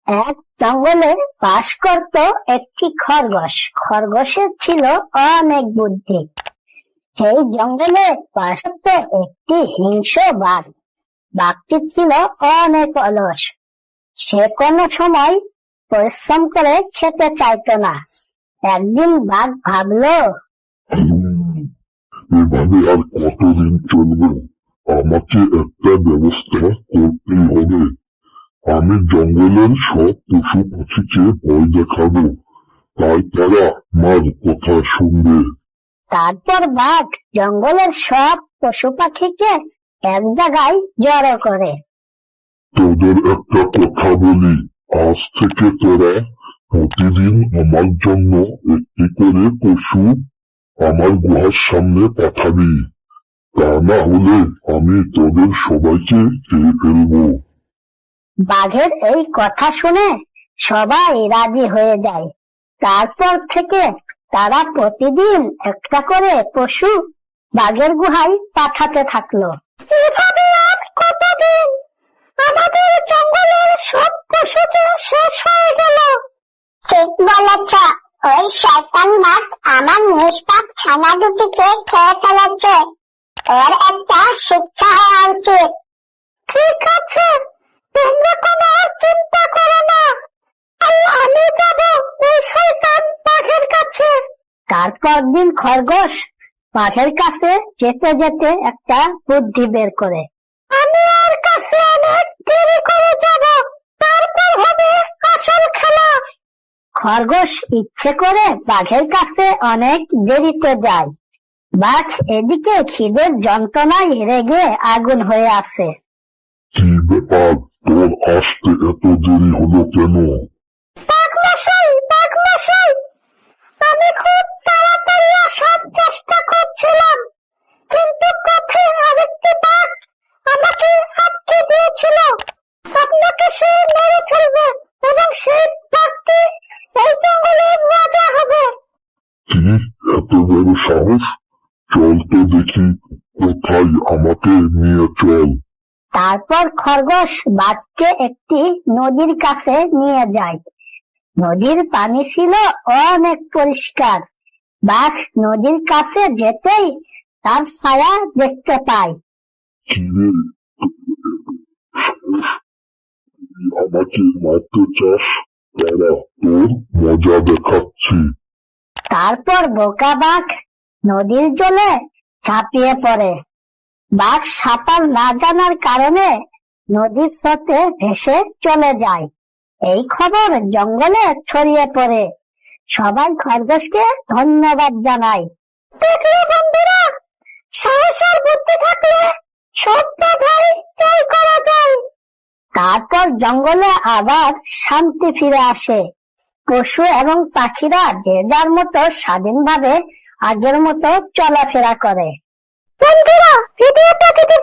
এক জঙ্গলে বাস করত একটি খরগোশ। খরগোশের ছিল অনেক বুদ্ধি। সেই জঙ্গলে বাস করত একটি হিংস্র বাঘ। বাঘটি ছিল অনেক অলস। সে কোনো সময় পরিশ্রম করে খেতে চাইতো না। একদিন বাঘ ভাবলো, এভাবে আর কতদিন চলবে? আমাকে একটা ব্যবস্থা করতেই হবে। আমি জঙ্গলের সব পশু পাখিকে ভয় দেখাবো, তাই তারা আমার কথা শুনবে। তারপর বাঘ জঙ্গলের সব পশু পাখিকে এক জায়গায় জড়ো করে। তোদের একটা কথা বলি, আজ থেকে তোরা প্রতিদিন আমার জন্য একটি করে পশু আমার গুহার সামনে পাঠাবি, তা না হলে আমি তোদের সবাইকে খেয়ে ফেলবো। বাঘের এই কথা শুনে সবাই রাজি হয়ে যায়। তারপর থেকে তারা প্রতিদিন একটা করে পশু বাঘের গুহায় পাঠাতে থাকলো। এভাবে আর কতদিন? আমাদের জঙ্গলের সব পশু যে শেষ হয়ে গেল। ঠিক বলেছ, ওই শয়তান বাঘ আমার নিষ্পাপ ছানা দুটিকে খেয়ে ফেলেছে। ওর একটা শিক্ষা হওয়া উচিত। ঠিক আছে, তোমরা কোনো চিন্তা করো না, আমি যাব ওই শয়তান বাঘের কাছে। তারপর দিন খরগোশ বাঘের কাছে যেতে যেতে একটা বুদ্ধি বের করে। আমি ওর কাছে অনেক দেরি করে যাব, তারপর হবে আসল খেলা। খরগোশ ইচ্ছে করে বাঘের কাছে অনেক দেরিতে যায়। বাঘ এদিকে খিদের যন্ত্রণায় রেগে আগুন হয়ে আছে। কি ব্যাপার, তোর আসতে এত দেরি হলো কেন? বাঘমশাই, আমি খুব তাড়াতাড়ি আসার চেষ্টা করছিলাম, কিন্তু পথে আরেকটি বাঘ আমাকে আটকে দিয়েছিল। আপনাকে সে মেরে ফেলবে এবং সেই বাঘটি এই জঙ্গলের রাজা হবে। কি এত বড় সাহস? চল তো দেখি, কোথায় আমাকে নিয়ে চল। তারপর খরগোশ বাঘকে একটি নদীর কাছে নিয়ে যায়। নদীর পানি ছিল অনেক পরিষ্কার। বাঘ নদীর কাছে যেতেই তার ছায়া দেখতে পায়। কিরে, তুই আমাকে মারতে চাস? তারা তোর মজা দেখাচ্ছি। তারপর বোকা বাঘ নদীর জলে ঝাঁপিয়ে পড়ে। বাঘ সাঁতার না জানার কারণে নদীর স্রোতে ভেসে চলে যায়। এই খবর জঙ্গলে ছড়িয়ে পড়ে। সবাই খরগোশকে ধন্যবাদ জানায়। দেখলে বন্ধুরা, সাহস আর বুদ্ধি থাকলে সব বাধাই জয় করা যায়। তারপর জঙ্গলে আবার শান্তি ফিরে আসে। পশু এবং পাখিরা যে যার মতো স্বাধীনভাবে আগের মতো চলাফেরা করে। বন্ধুরা, ভিডিওটা যদি